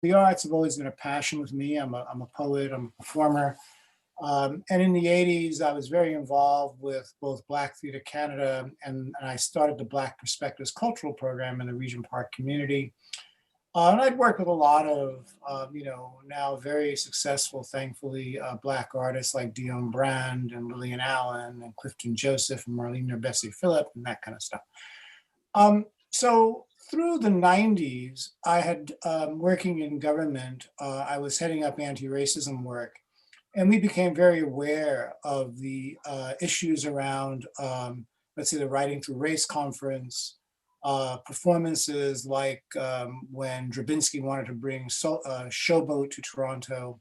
The arts have always been a passion with me. I'm a poet, I'm a performer. And in the 80s, I was very involved with both Black Theatre Canada and I started the Black Perspectives Cultural Program in the Regent Park community. And I'd worked with a lot of, now very successful, thankfully, Black artists like Dion Brand and Lillian Allen and Clifton Joseph and Marlene Bessie Phillip and that kind of stuff. So through the 90s, I had working in government, I was heading up anti-racism work, and we became very aware of the issues around, let's say, the Writing Through Race conference, performances like when Drabinsky wanted to bring Showboat to Toronto,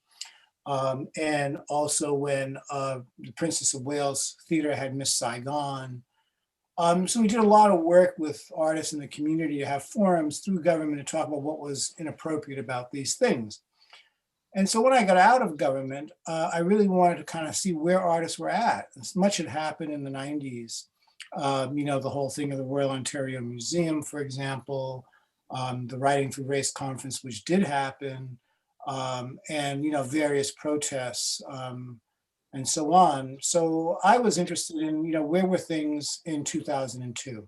and also when the Princess of Wales Theatre had Miss Saigon. So we did a lot of work with artists in the community to have forums through government to talk about what was inappropriate about these things. And so when I got out of government, I really wanted to kind of see where artists were at. Much had happened in the 90s. The whole thing of the Royal Ontario Museum, for example, the Writing Through Race conference, which did happen, and various protests and so on. So I was interested in, where were things in 2002?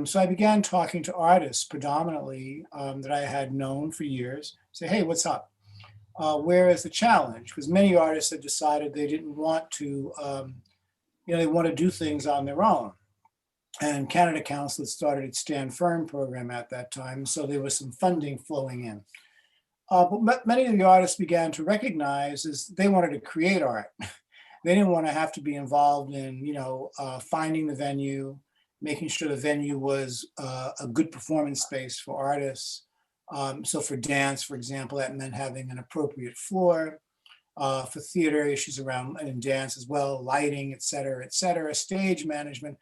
So I began talking to artists predominantly that I had known for years, say, hey, what's up? Where is the challenge? Because many artists had decided they didn't want to, they want to do things on their own. And Canada Council had started its Stand Firm program at that time, so there was some funding flowing in. But many of the artists began to recognize is they wanted to create art. They didn't want to have to be involved in, finding the venue, making sure the venue was a good performance space for artists. So for dance, for example, that meant having an appropriate floor. For theater, issues around and dance as well, lighting, et cetera, stage management.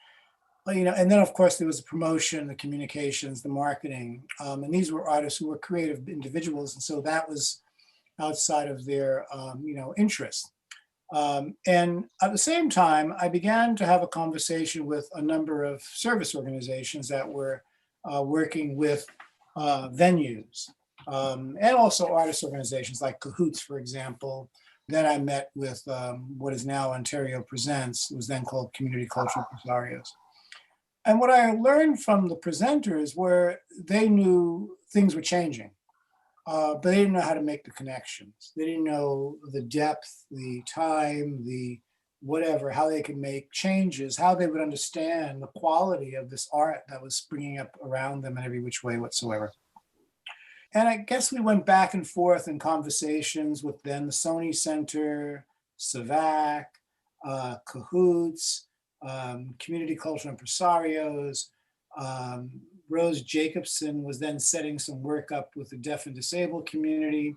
And then of course there was the promotion, the communications, the marketing, and these were artists who were creative individuals, and so that was outside of their, interest. And at the same time, I began to have a conversation with a number of service organizations that were working with venues, and also artist organizations like Cahoots, for example. Then I met with what is now Ontario Presents, it was then called Community Cultural Impresarios. And what I learned from the presenters were they knew things were changing, but they didn't know how to make the connections. They didn't know the depth, the time, the whatever, how they could make changes, how they would understand the quality of this art that was springing up around them in every which way whatsoever. And I guess we went back and forth in conversations with then the Sony Center, SAVAC, Cahoots, Community Cultural Impresarios. Rose Jacobson was then setting some work up with the deaf and disabled community.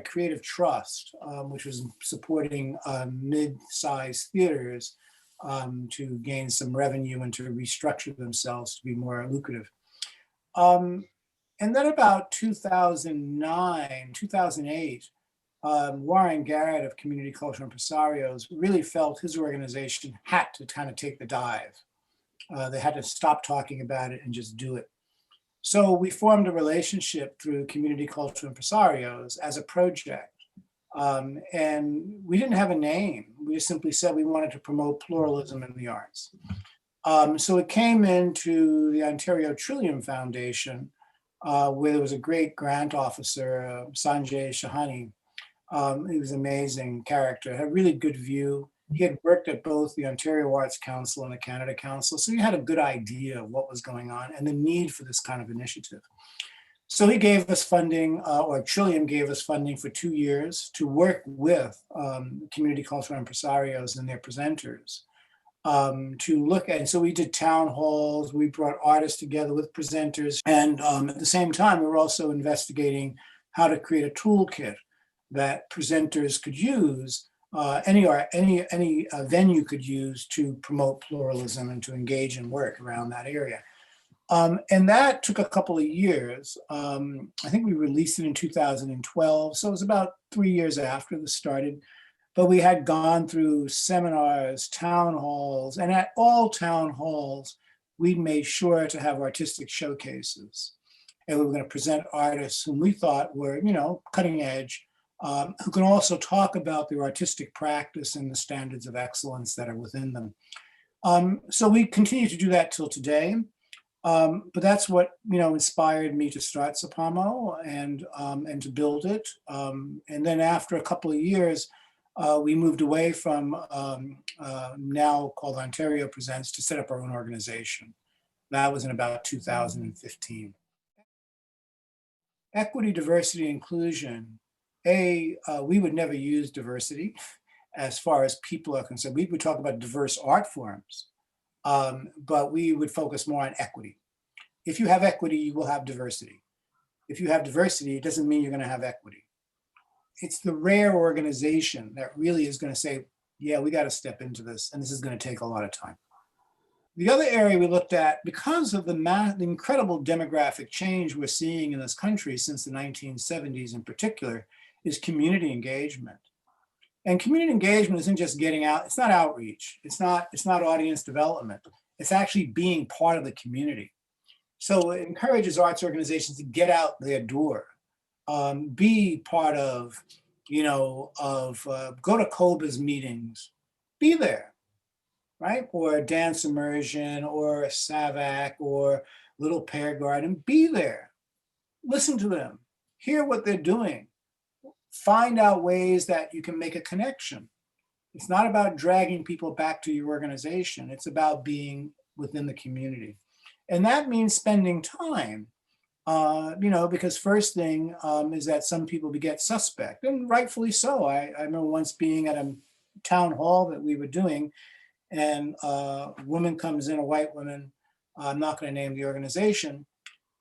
Creative Trust, which was supporting mid-sized theaters to gain some revenue and to restructure themselves to be more lucrative. And then about 2009, 2008, Warren Garrett of Community Cultural Impresarios really felt his organization had to kind of take the dive. They had to stop talking about it and just do it. So we formed a relationship through Community Cultural Impresarios as a project. And we didn't have a name. We just simply said we wanted to promote pluralism in the arts. So it came into the Ontario Trillium Foundation, where there was a great grant officer, Sanjay Shahani. He was an amazing character, had a really good view. He had worked at both the Ontario Arts Council and the Canada Council, so he had a good idea of what was going on and the need for this kind of initiative. So he gave us funding, or Trillium gave us funding for 2 years to work with Community Cultural Impresarios and their presenters to look at. And so we did town halls, we brought artists together with presenters, and at the same time, we were also investigating how to create a toolkit that presenters could use, any venue could use to promote pluralism and to engage in work around that area. And that took a couple of years. I think we released it in 2012, so it was about 3 years after this started. But we had gone through seminars, town halls, and at all town halls, we made sure to have artistic showcases. and we were going to present artists whom we thought were, cutting edge, who can also talk about their artistic practice and the standards of excellence that are within them. So we continue to do that till today. But that's what inspired me to start CPAMO and to build it. And then after a couple of years, we moved away from now called Ontario Presents to set up our own organization. That was in about 2015. Equity, diversity, inclusion. We would never use diversity as far as people are concerned. We would talk about diverse art forms, but we would focus more on equity. If you have equity, you will have diversity. If you have diversity, it doesn't mean you're going to have equity. It's the rare organization that really is going to say, yeah, we got to step into this, and this is going to take a lot of time. The other area we looked at, because of the incredible demographic change we're seeing in this country since the 1970s in particular, is community engagement. And community engagement isn't just getting out, it's not outreach, it's not audience development, it's actually being part of the community. So it encourages arts organizations to get out their door, be part of, go to COBA's meetings, be there, right? Or a dance immersion or a SAVAC or Little Pear Garden, be there, listen to them, hear what they're doing, find out ways that you can make a connection. It's not about dragging people back to your organization, it's about being within the community. And that means spending time, because first thing is that some people get suspect, and rightfully so. I remember once being at a town hall that we were doing, and a woman comes in, a white woman, I'm not going to name the organization,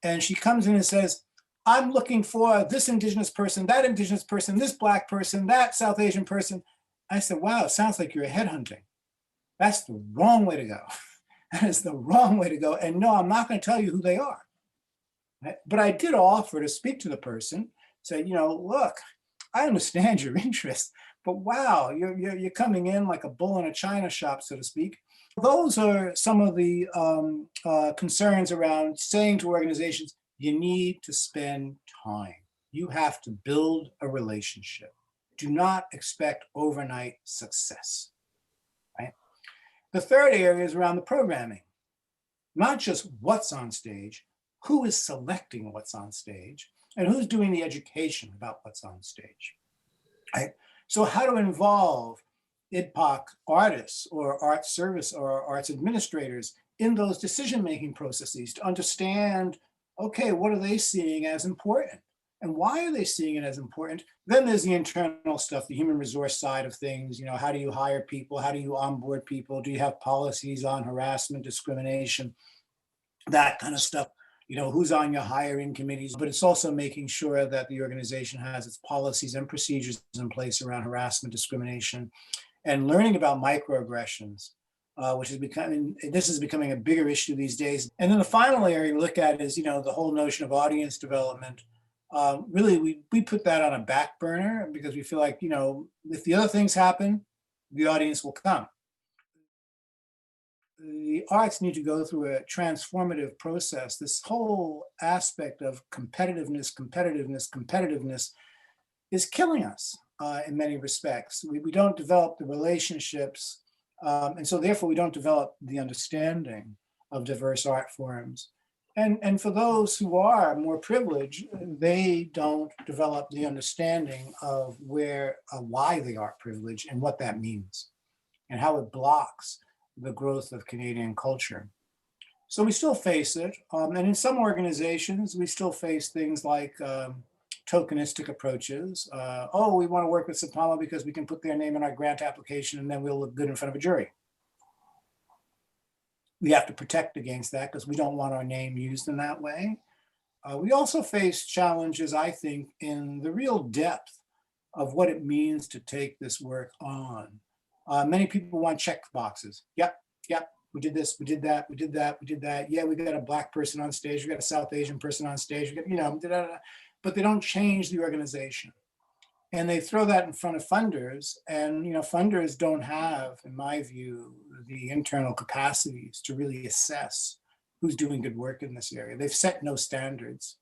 and she comes in and says, I'm looking for this Indigenous person, that Indigenous person, this Black person, that South Asian person. I said, wow, it sounds like you're headhunting. That's the wrong way to go. That is the wrong way to go. And no, I'm not going to tell you who they are. Right? But I did offer to speak to the person, say, look, I understand your interest, but wow, you're coming in like a bull in a china shop, so to speak. Those are some of the concerns around saying to organizations, you need to spend time. You have to build a relationship. Do not expect overnight success. Right? The third area is around the programming. Not just what's on stage, who is selecting what's on stage, and who's doing the education about what's on stage. Right? So how to involve IDPOC artists or art service or arts administrators in those decision-making processes to understand, okay, what are they seeing as important? And why are they seeing it as important? Then there's the internal stuff, the human resource side of things. How do you hire people? How do you onboard people? Do you have policies on harassment, discrimination, that kind of stuff? Who's on your hiring committees? But it's also making sure that the organization has its policies and procedures in place around harassment, discrimination, and learning about microaggressions, which is becoming a bigger issue these days. And then the final area we look at is, the whole notion of audience development. Really, we put that on a back burner because we feel like, if the other things happen, the audience will come. The arts need to go through a transformative process. This whole aspect of competitiveness is killing us in many respects. We don't develop the relationships, and so therefore we don't develop the understanding of diverse art forms. And for those who are more privileged, they don't develop the understanding of why they are privileged and what that means and how it blocks the growth of Canadian culture. So we still face it. And in some organizations, we still face things like tokenistic approaches. We want to work with CPAMO because we can put their name in our grant application and then we'll look good in front of a jury. We have to protect against that because we don't want our name used in that way. We also face challenges, I think, in the real depth of what it means to take this work on. Many people want check boxes. Yep, we did this, we did that, we did that, we did that. Yeah, we got a Black person on stage, we got a South Asian person on stage, we got, but they don't change the organization. And they throw that in front of funders, and funders don't have, in my view, the internal capacities to really assess who's doing good work in this area. They've set no standards.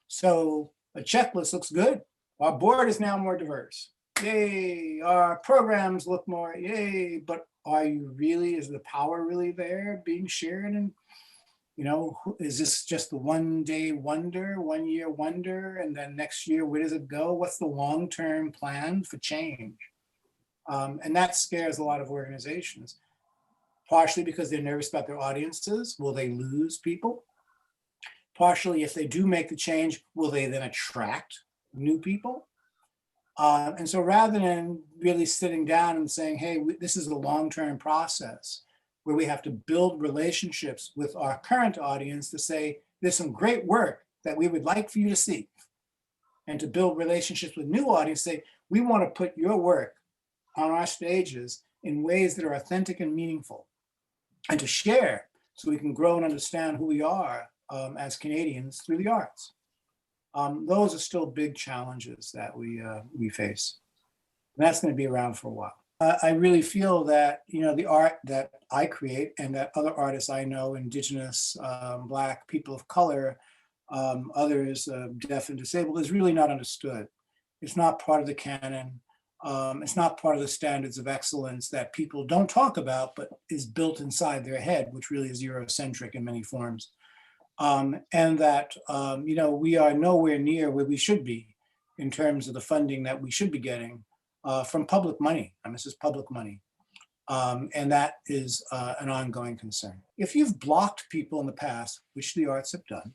So a checklist looks good. Our board is now more diverse. Yay, our programs look more, yay, but are you really, is the power really there being shared? And, is this just the 1 day wonder, 1 year wonder, and then next year, where does it go? What's the long-term plan for change? And that scares a lot of organizations, partially because they're nervous about their audiences. Will they lose people? Partially, if they do make the change, will they then attract new people? And so rather than really sitting down and saying, hey, this is a long-term process where we have to build relationships with our current audience to say, there's some great work that we would like for you to see. And to build relationships with new audience, say, we want to put your work on our stages in ways that are authentic and meaningful, and to share so we can grow and understand who we are as Canadians through the arts. Those are still big challenges that we face. And that's going to be around for a while. I really feel that, the art that I create and that other artists I know, Indigenous, Black, people of color, others, deaf and disabled, is really not understood. It's not part of the canon. It's not part of the standards of excellence that people don't talk about, but is built inside their head, which really is Eurocentric in many forms. And that, we are nowhere near where we should be in terms of the funding that we should be getting from public money. And this is public money. And that is an ongoing concern. If you've blocked people in the past, which the arts have done,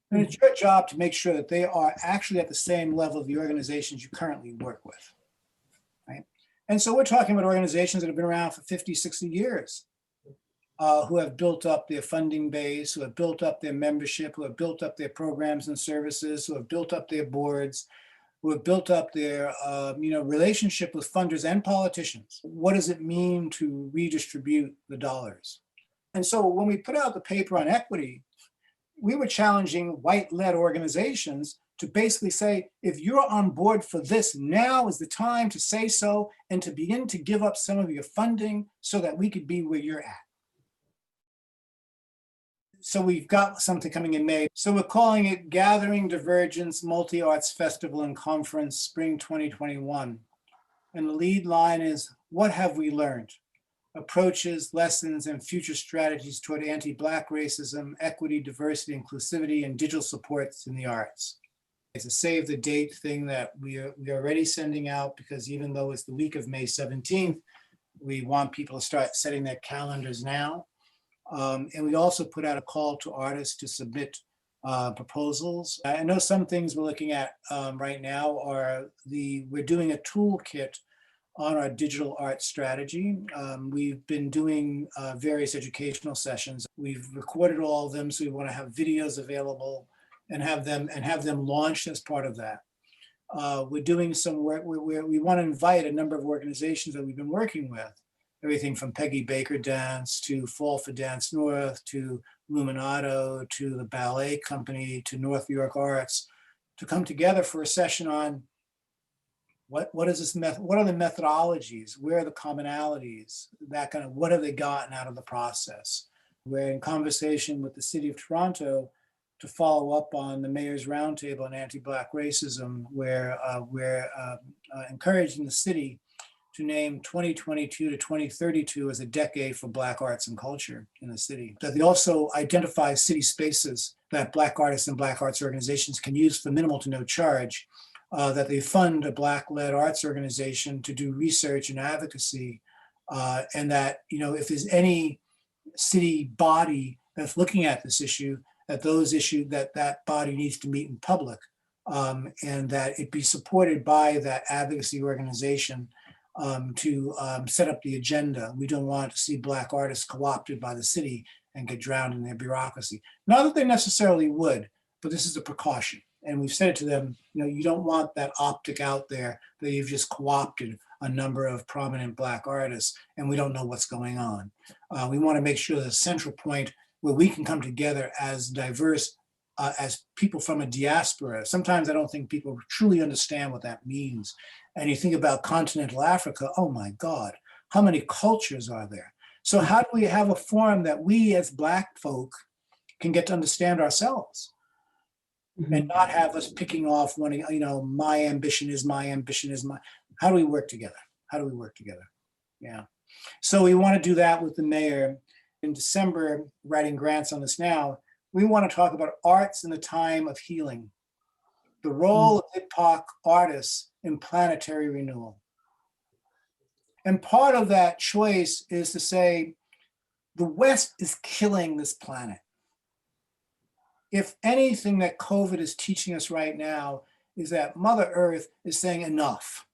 then it's your job to make sure that they are actually at the same level of the organizations you currently work with, right? And so we're talking about organizations that have been around for 50, 60 years, who have built up their funding base, who have built up their membership, who have built up their programs and services, who have built up their boards, who have built up their relationship with funders and politicians. What does it mean to redistribute the dollars? And so when we put out the paper on equity, we were challenging white-led organizations to basically say, if you're on board for this, now is the time to say so and to begin to give up some of your funding so that we could be where you're at. So we've got something coming in May. So we're calling it Gathering Divergence Multi-Arts Festival and Conference Spring 2021. And the lead line is, what have we learned? Approaches, lessons, and future strategies toward anti-Black racism, equity, diversity, inclusivity, and digital supports in the arts. It's a save the date thing that we are already sending out, because even though it's the week of May 17th, we want people to start setting their calendars now. And we also put out a call to artists to submit proposals. I know some things we're looking at right now are we're doing a toolkit on our digital art strategy. We've been doing various educational sessions. We've recorded all of them, so we want to have videos available and have them launched as part of that. We're doing some work where we want to invite a number of organizations that we've been working with, everything from Peggy Baker Dance to Fall for Dance North to Luminato to the Ballet Company to North York Arts, to come together for a session on what is this method? What are the methodologies? Where are the commonalities? That kind of, what have they gotten out of the process? We're in conversation with the City of Toronto to follow up on the Mayor's Roundtable on anti-Black racism, where we're encouraging the city to name 2022 to 2032 as a decade for Black arts and culture in the city. That they also identify city spaces that Black artists and Black arts organizations can use for minimal to no charge, that they fund a Black-led arts organization to do research and advocacy, and that, if there's any city body that's looking at this issue, that body needs to meet in public, and that it be supported by that advocacy organization to set up the agenda. We don't want to see Black artists co-opted by the city and get drowned in their bureaucracy. Not that they necessarily would, but this is a precaution. And we've said it to them, you don't want that optic out there that you've just co-opted a number of prominent Black artists and we don't know what's going on. We want to make sure there's a central point where we can come together as diverse as people from a diaspora. Sometimes I don't think people truly understand what that means. And you think about continental Africa, oh my God, how many cultures are there? So how do we have a forum that we as Black folk can get to understand ourselves? and not have us picking off one, my ambition is my ambition is my, how do we work together? How do we work together? Yeah. So we want to do that with the mayor. In December, writing grants on this now, we want to talk about arts in the time of healing, the role of BIPOC artists in planetary renewal. And part of that choice is to say, the West is killing this planet. If anything that COVID is teaching us right now is that Mother Earth is saying enough.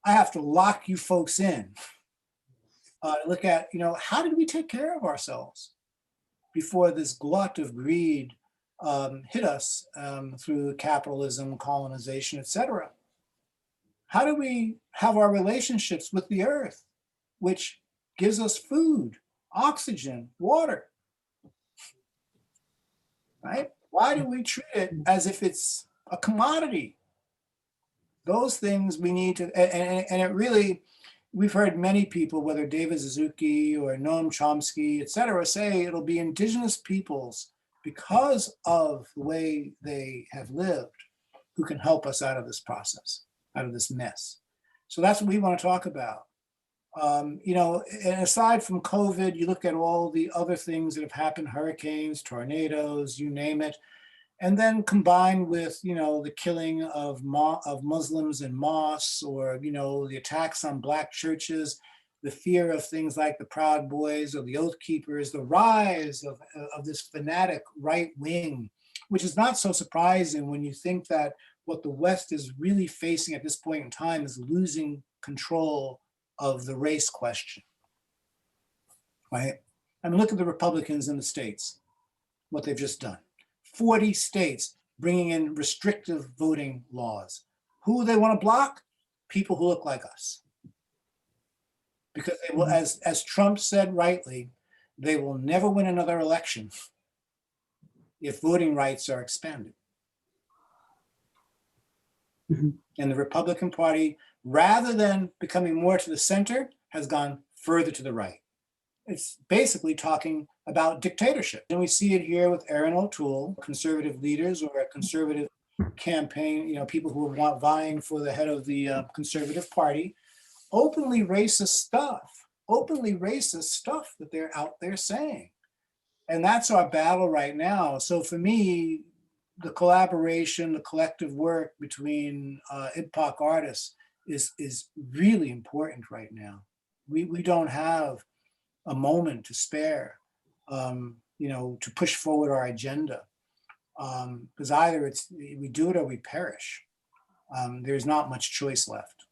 I have to lock you folks in. Look at, how did we take care of ourselves before this glut of greed hit us through capitalism, colonization, etc. How do we have our relationships with the earth, which gives us food, oxygen, water, right? Why do we treat it as if it's a commodity? Those things we need to, and it really, we've heard many people, whether David Suzuki or Noam Chomsky, et cetera, say it'll be indigenous peoples because of the way they have lived who can help us out of this process, out of this mess. So that's what we want to talk about. And aside from COVID, you look at all the other things that have happened, hurricanes, tornadoes, you name it. And then combined with, the killing of Muslims in mosques, or, the attacks on Black churches, the fear of things like the Proud Boys or the Oath Keepers, the rise of this fanatic right wing, which is not so surprising when you think that what the West is really facing at this point in time is losing control of the race question, right? I mean, look at the Republicans in the states, what they've just done. 40 states bringing in restrictive voting laws. Who they want to block? People who look like us. Because they will, as Trump said rightly, they will never win another election if voting rights are expanded. And the Republican Party, rather than becoming more to the center, has gone further to the right. It's basically talking about dictatorship. And we see it here with Erin O'Toole, conservative leaders or a conservative campaign, people who are vying for the head of the Conservative Party, openly racist stuff that they're out there saying. And that's our battle right now. So for me, the collaboration, the collective work between IPOC artists is really important right now. We don't have a moment to spare, to push forward our agenda. Because either we do it or we perish. There's not much choice left.